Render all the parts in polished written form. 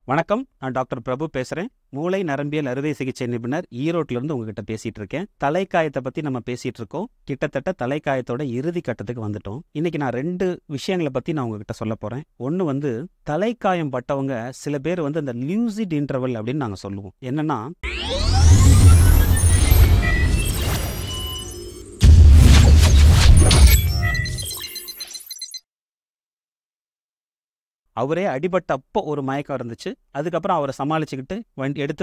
வணக்கம், நான் டாக்டர் பிரபு பேசுகிறேன். மூளை நரம்பியல் அறுவை சிகிச்சை நிபுணர், ஈரோட்டிலேருந்து உங்ககிட்ட பேசிகிட்டு இருக்கேன். தலைக்காயத்தை பற்றி நம்ம பேசிகிட்டு இருக்கோம். கிட்டத்தட்ட தலைக்காயத்தோட இறுதி கட்டத்துக்கு வந்துட்டோம். இன்றைக்கி நான் 2 விஷயங்களை பற்றி நான் உங்ககிட்ட சொல்ல போகிறேன். ஒன்று தலைக்காயம் பட்டவங்க சில பேர் அந்த லூசிட் இன்டர்வல் அப்படின்னு நாங்கள் சொல்லுவோம். என்னென்னா, அவரே அடிபட்டப்போ ஒரு மயக்கம் இருந்துச்சு. அதுக்கப்புறம் அவரை சமாளிச்சுக்கிட்டு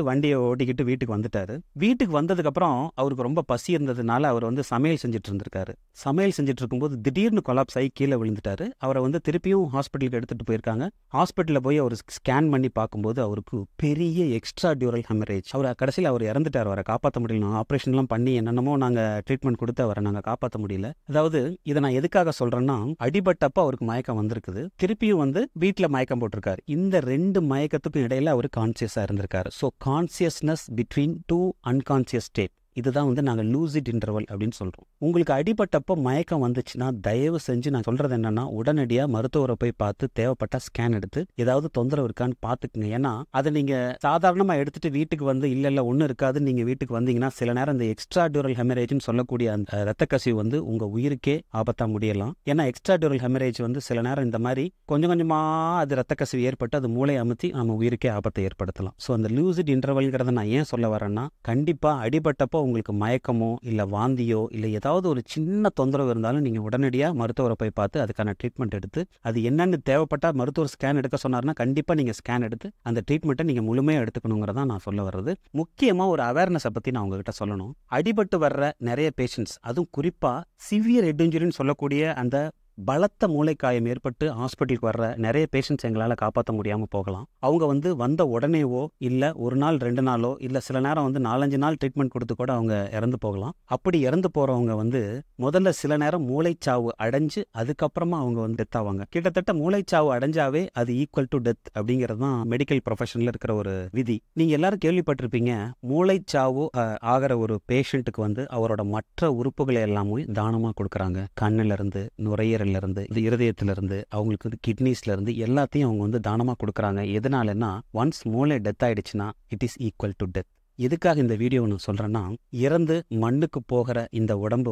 வண்டியை ஓட்டிக்கிட்டு வீட்டுக்கு வந்துட்டாரு. வீட்டுக்கு வந்ததுக்கப்புறம் அவருக்கு ரொம்ப பசி இருந்ததுனால அவர் சமையல் செஞ்சுட்டு இருந்திருக்காரு. சமையல் செஞ்சுட்டு இருக்கும்போது திடீர்னு கொலாப்ஸ் ஆகி கீழே விழுந்துட்டாரு. அவரை திருப்பியும் ஹாஸ்பிட்டலுக்கு எடுத்துகிட்டு போயிருக்காங்க. ஹாஸ்பிட்டலில் போய் அவர் ஸ்கேன் பண்ணி பார்க்கும்போது அவருக்கு பெரிய எக்ஸ்ட்ரா டியூரல் ஹெமரேஜ். கடைசியில் அவர் இறந்துட்டார். அவரை காப்பாற்ற முடியல. ஆப்ரேஷன்லாம் பண்ணி என்னென்னமோ நாங்கள் ட்ரீட்மெண்ட் கொடுத்து அவரை நாங்கள் காப்பாற்ற முடியல. அதாவது இதை நான் எதுக்காக சொல்கிறேன்னா, அடிபட்டப்போ அவருக்கு மயக்கம் வந்திருக்குது. திருப்பியும் வீட்டில் மயக்கம் போட்டிருக்காரு. இந்த 2 மயக்கத்துக்கும் இடையில அவர் கான்சியஸா இருந்திருக்காரு. So consciousness between 2 unconscious state, இதுதான் நாங்கள் லூசிட் இன்டர்வல் அப்படின்னு சொல்கிறோம். உங்களுக்கு அடிபட்டப்போ மயக்கம் வந்துச்சுன்னா தயவு செஞ்சு நான் சொல்கிறது என்னென்னா, உடனடியாக மருத்துவரை போய் பார்த்து தேவைப்பட்ட ஸ்கேன் எடுத்து ஏதாவது தொந்தரவு இருக்கான்னு பார்த்துக்குங்க. ஏன்னா அதை நீங்கள் சாதாரணமாக எடுத்துகிட்டு வீட்டுக்கு இல்லை ஒன்றும் இருக்காது நீங்கள் வீட்டுக்கு வந்தீங்கன்னா சில நேரம் இந்த எக்ஸ்ட்ரா டியூரல் ஹெமரேஜ்னு சொல்லக்கூடிய அந்த ரத்த கசிவு உங்கள் உயிருக்கே ஆபத்தாக முடியலாம். ஏன்னா எக்ஸ்ட்ரா டியூரல் ஹெமரேஜ் சில நேரம் இந்த மாதிரி கொஞ்சம் கொஞ்சமாக அது ரத்த கசிவு ஏற்பட்டு அது மூளை அமுத்தி நம்ம உயிருக்கே ஆபத்தை ஏற்படுத்தலாம். ஸோ அந்த லூசிட் இன்டர்வல்ங்கிறத நான் ஏன் சொல்ல வரேன்னா, கண்டிப்பாக அடிபட்டப்போ உங்களுக்கு மயக்கமோ இல்லை வாந்தியோ இல்லை ஏதாவது ஒரு சின்ன தொந்தரவு இருந்தாலும் நீங்கள் உடனடியாக மருத்துவரை போய் பார்த்து அதுக்கான ட்ரீட்மெண்ட் எடுத்து, அது என்னென்னு தேவைப்பட்டால் மருத்துவர் ஸ்கேன் எடுக்க சொன்னார்னா கண்டிப்பாக நீங்கள் ஸ்கேன் எடுத்து அந்த ட்ரீட்மெண்ட்டை நீங்கள் முழுமையாக எடுத்துக்கணுங்கிறதான் நான் சொல்ல வர்றது. முக்கியமாக ஒரு அவேர்னஸை பற்றி நான் உங்ககிட்ட சொல்லணும். அடிபட்டு வர்ற நிறைய பேஷண்ட்ஸ், அதுவும் குறிப்பாக சிவியர் ஹெட் இன்ஜுரின்னு சொல்லக்கூடிய அந்த பலத்த மூளைக்காயம் ஏற்பட்டு ஹாஸ்பிட்டலுக்கு வர்ற நிறைய பேஷண்ட்ஸ் எங்களால் காப்பாற்ற முடியாமல் போகலாம். அவங்க வந்த உடனேவோ இல்லை 1 நாள் 2 நாளோ இல்லை சில நேரம் 4-5 நாள் ட்ரீட்மெண்ட் கொடுத்து கூட அவங்க இறந்து போகலாம். அப்படி இறந்து போகிறவங்க முதல்ல சில நேரம் மூளைச்சாவு அடைஞ்சு அதுக்கப்புறமா அவங்க டெத் ஆவாங்க. கிட்டத்தட்ட மூளைச்சாவு அடைஞ்சாவே அது ஈக்குவல் டு டெத் அப்படிங்கிறது தான் மெடிக்கல் ப்ரொஃபஷனில் இருக்கிற ஒரு விதி. நீங்கள் எல்லாரும் கேள்விப்பட்டிருப்பீங்க, மூளைச்சாவு ஆகிற ஒரு பேஷண்ட்டுக்கு அவரோட மற்ற உறுப்புகளை எல்லாமே தானமாக கொடுக்குறாங்க. கண்ணிலிருந்து, நுரையீரல் இருந்து, இருதயத்திலிருந்து, அவங்களுக்கு கிட்னிஸ்ல இருந்து எல்லாத்தையும் அவங்க தானமா கொடுக்கறாங்க. எதனாலன்னா, ஒன்ஸ் மூளை டெத் ஆயிடுச்சுன்னா it is equal to death. எதுக்காக இந்த வீடியோ நான் சொல்றேன்னா, இறந்து மண்ணுக்கு போகிற இந்த உடம்பு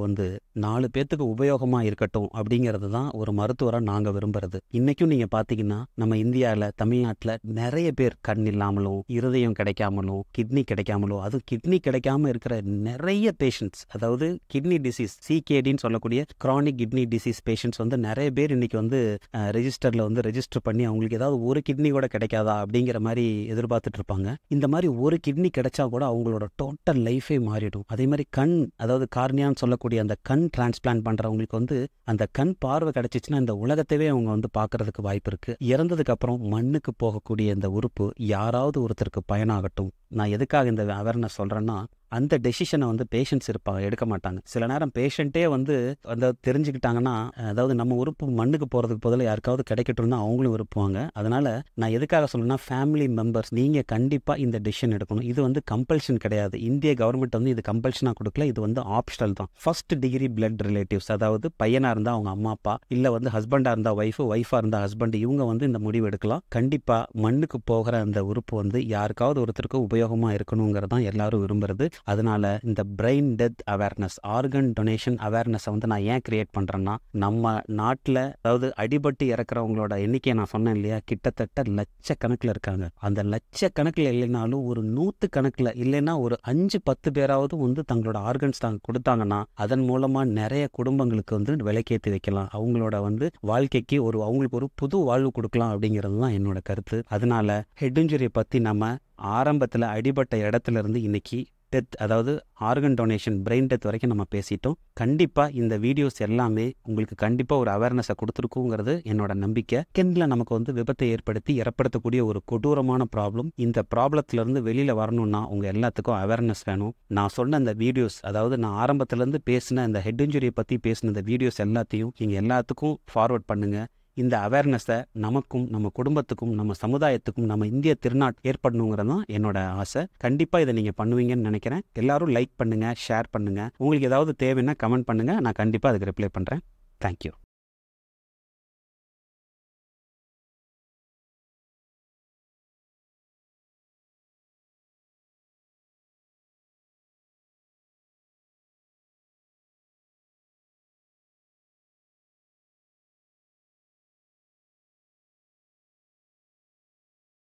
4 பேத்துக்கு உபயோகமா இருக்கட்டும் அப்படிங்கிறது தான் ஒரு மருத்துவரா நாங்க விரும்புறது. இன்னைக்கும் நீங்க பாத்தீங்கன்னா நம்ம இந்தியாவில், தமிழ்நாட்டில் நிறைய பேர் கண் இல்லாமலும், இருதயம் கிடைக்காமலும், கிட்னி கிடைக்காமலும், அது கிட்னி கிடைக்காம இருக்கிற நிறைய பேஷண்ட்ஸ், அதாவது கிட்னி டிசீஸ் CKDன்னு சொல்லக்கூடிய கிரானிக் கிட்னி டிசீஸ் பேஷண்ட்ஸ் நிறைய பேர் இன்னைக்கு ரெஜிஸ்டர்ல ரெஜிஸ்டர் பண்ணி அவங்களுக்கு ஏதாவது ஒரு கிட்னி கூட கிடைக்காதா அப்படிங்கிற மாதிரி எதிர்பார்த்துட்டு இருப்பாங்க. இந்த மாதிரி ஒரு கிட்னி கிடைச்சா கூட அவங்களோட டோட்டல் லைஃபே மாறிடும். அதே மாதிரி கண், அதாவது கார்னியான்னு சொல்லக்கூடிய அந்த கண் டிரான்ஸ்பிளான்ட் பண்றவங்களுக்கு அந்த கண் பார்வை கிடைச்சிச்சுன்னா இந்த உலகத்தையே அவங்க பார்க்கறதுக்கு வாய்ப்பு இருக்கு. இறந்ததுக்கு அப்புறம் மண்ணுக்கு போகக்கூடிய இந்த உறுப்பு யாராவது ஒருத்தருக்கு பயனாகட்டும். நான் எதுக்காக இந்த அவேர்னஸ் சொல்றேன்னா, அந்த டெசிஷனை பேஷண்ட்ஸ் எடுக்க மாட்டாங்க. சில நேரம் பேஷண்ட்டே தெரிஞ்சுக்கிட்டாங்கன்னா, அதாவது நம்ம உறுப்பு மண்ணுக்கு போகிறதுக்கு பதிலாக யாருக்காவது கிடைக்கட்டும்னா அவங்களும் விரும்புவாங்க. அதனால நான் எதுக்காக சொல்லணும்னா, ஃபேமிலி மெம்பர்ஸ் நீங்கள் கண்டிப்பாக இந்த டெசிஷன் எடுக்கணும். இது கம்பல்ஷன் கிடையாது. இந்திய கவர்மெண்ட் இது கம்பல்ஷனாக கொடுக்கல. இது ஆப்ஷனல் தான். ஃபர்ஸ்ட் டிகிரி பிளட் ரிலேட்டிவ்ஸ், அதாவது பையனாக இருந்தால் அவங்க அம்மா அப்பா, இல்லை ஹஸ்பண்டாக இருந்தால் ஒய்ஃபாக இருந்தால் ஹஸ்பண்ட், இவங்க இந்த முடிவு எடுக்கலாம். கண்டிப்பாக மண்ணுக்கு போகிற அந்த உறுப்பு யாருக்காவது ஒருத்தருக்கு உபயோகமாக இருக்கணுங்கிறதான் எல்லாரும் விரும்புறது. அதனால இந்த brain death awareness, organ donation awareness நான் ஏன் கிரியேட் பண்றேன்னா, நம்ம நாட்டில் அதாவது அடிபட்டு இறக்குறவங்களோட எண்ணிக்கையை நான் சொன்னேன் இல்லையா, கிட்டத்தட்ட லட்சக்கணக்கில் இருக்காங்க. அந்த லட்சக்கணக்கில் இல்லைனாலும் ஒரு 100 கணக்கில் இல்லைன்னா ஒரு 5-10 பேராவது தங்களோட ஆர்கன்ஸ் தாங்க கொடுத்தாங்கன்னா அதன் மூலமா நிறைய குடும்பங்களுக்கு விலைக்கேற்றி வைக்கலாம். அவங்களோட வாழ்க்கைக்கு அவங்களுக்கு ஒரு புது வாழ்வு கொடுக்கலாம் அப்படிங்கிறது தான் என்னோட கருத்து. அதனால ஹெட் இன்ஜுரியை பத்தி நம்ம ஆரம்பத்தில் அடிபட்ட இடத்துல இருந்து இன்னைக்கு டெத், அதாவது ஆர்கன் டொனேஷன், பிரெயின் டெத் வரைக்கும் நம்ம பேசிட்டோம். கண்டிப்பாக இந்த வீடியோஸ் எல்லாமே உங்களுக்கு கண்டிப்பாக ஒரு அவேர்னஸை கொடுத்துருக்குங்கிறது என்னோட நம்பிக்கை. செகண்டில் நமக்கு விபத்தை ஏற்படுத்தக்கூடிய ஒரு கொடூரமான ப்ராப்ளம். இந்த ப்ராப்ளத்திலிருந்து வெளியில் வரணும்னா உங்கள் எல்லாத்துக்கும் அவேர்னஸ் வேணும். நான் சொன்ன இந்த வீடியோஸ், அதாவது நான் ஆரம்பத்திலேருந்து பேசின இந்த ஹெட் இன்ஜுரியை பற்றி பேசின இந்த வீடியோஸ் எல்லாத்தையும் நீங்கள் எல்லாத்துக்கும் ஃபார்வர்ட் பண்ணுங்கள். இந்த அவேர்னஸை நமக்கும், நம்ம குடும்பத்துக்கும், நம்ம சமுதாயத்துக்கும், நம்ம இந்திய திருநாட் ஏற்படணுங்கிறது தான் என்னோட ஆசை. கண்டிப்பாக இதை நீங்கள் பண்ணுவீங்கன்னு நினைக்கிறேன். எல்லாரும் லைக் பண்ணுங்கள், ஷேர் பண்ணுங்கள். உங்களுக்கு ஏதாவது தேவைன்னா கமெண்ட் பண்ணுங்கள். நான் கண்டிப்பாக அதுக்கு ரிப்ளை பண்ணுறேன். தேங்க்யூ.